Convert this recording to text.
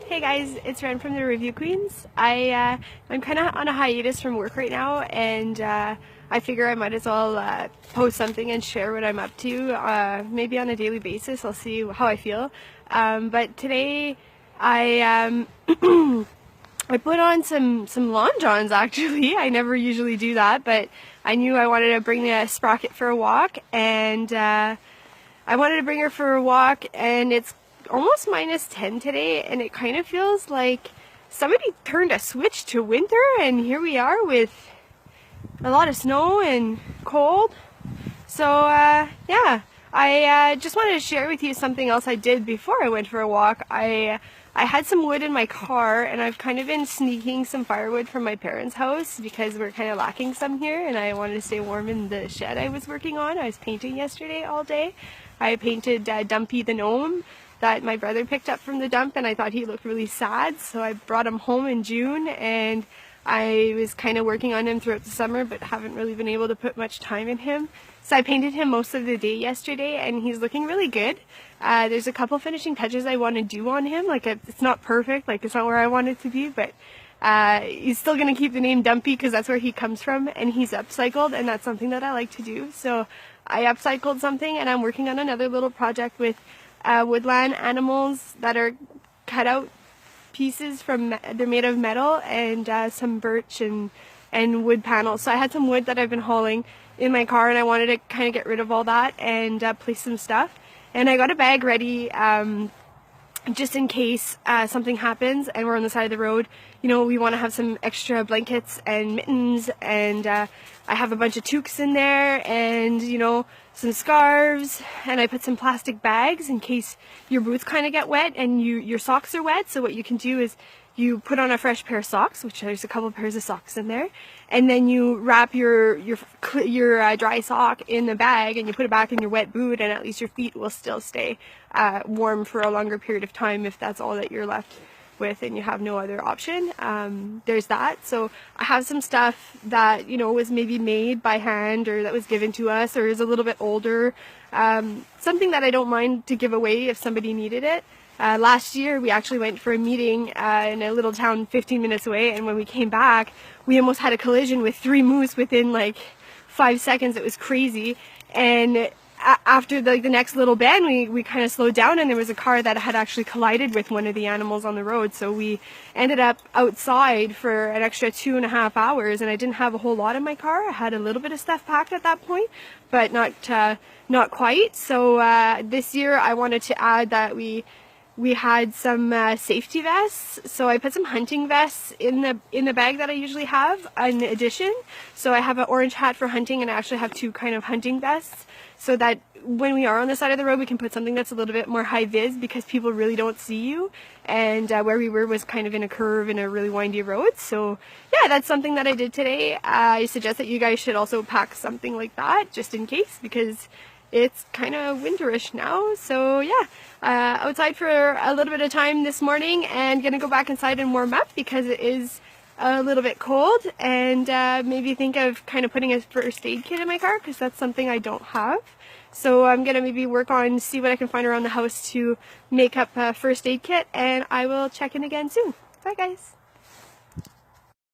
Hey guys, it's Ren from the Review Queens. I'm kind of on a hiatus from work right now, and I figure I might as well post something and share what I'm up to, maybe on a daily basis. I'll see how I feel. But today I I put on some Long Johns actually. I never usually do that, but I knew I wanted to bring Sprocket for a walk, and I wanted to bring her for a walk, and it's almost -10 today, and it kind of feels like somebody turned a switch to winter, and here we are with a lot of snow and cold. So yeah, I just wanted to share with you something else I did before I went for a walk. I had some wood in my car, and I've kind of been sneaking some firewood from my parents' house because we're kind of lacking some here, and I wanted to stay warm in the shed I was working on. I was painting yesterday all day. I painted Dumpy the gnome that my brother picked up from the dump, and I thought he looked really sad, so I brought him home in June, and I was kind of working on him throughout the summer but haven't really been able to put much time in him. So I painted him most of the day yesterday, and he's looking really good. There's a couple finishing touches I want to do on him. Like, it's not perfect, like it's not where I want it to be, but he's still going to keep the name Dumpy because that's where he comes from, and he's upcycled, and that's something that I like to do. So I upcycled something, and I'm working on another little project with woodland animals that are cut out pieces from, they're made of metal, and some birch and wood panels. So I had some wood that I've been hauling in my car, and I wanted to kind of get rid of all that and place some stuff. And I got a bag ready just in case something happens and we're on the side of the road. You know, we want to have some extra blankets and mittens, and I have a bunch of toques in there, and you know, some scarves, and I put some plastic bags in case your boots kind of get wet and your socks are wet. So what you can do is you put on a fresh pair of socks, which there's a couple pairs of socks in there, and then you wrap your dry sock in the bag, and you put it back in your wet boot, and at least your feet will still stay warm for a longer period of time if that's all that you're left with and you have no other option. There's that. So I have some stuff that, you know, was maybe made by hand or that was given to us or is a little bit older. Something that I don't mind to give away if somebody needed it. Last year we actually went for a meeting in a little town 15 minutes away, and when we came back we almost had a collision with 3 moose within like 5 seconds. It was crazy. And after the next little bend, we kind of slowed down, and there was a car that had actually collided with one of the animals on the road. So we ended up outside for an extra 2.5 hours, and I didn't have a whole lot in my car. I had a little bit of stuff packed at that point, but not quite. So this year I wanted to add that we had some safety vests. So I put some hunting vests in the bag that I usually have in addition. So I have an orange hat for hunting, and I actually have 2 kind of hunting vests, so that when we are on the side of the road we can put something that's a little bit more high vis because people really don't see you, and where we were was kind of in a curve in a really windy road. So yeah, that's something that I did today. I suggest that you guys should also pack something like that just in case, because it's kind of winterish now. So yeah, outside for a little bit of time this morning, and gonna go back inside and warm up because it is a little bit cold, and maybe think of kind of putting a first aid kit in my car because that's something I don't have. So I'm gonna maybe work on, see what I can find around the house to make up a first aid kit, and I will check in again soon. Bye guys.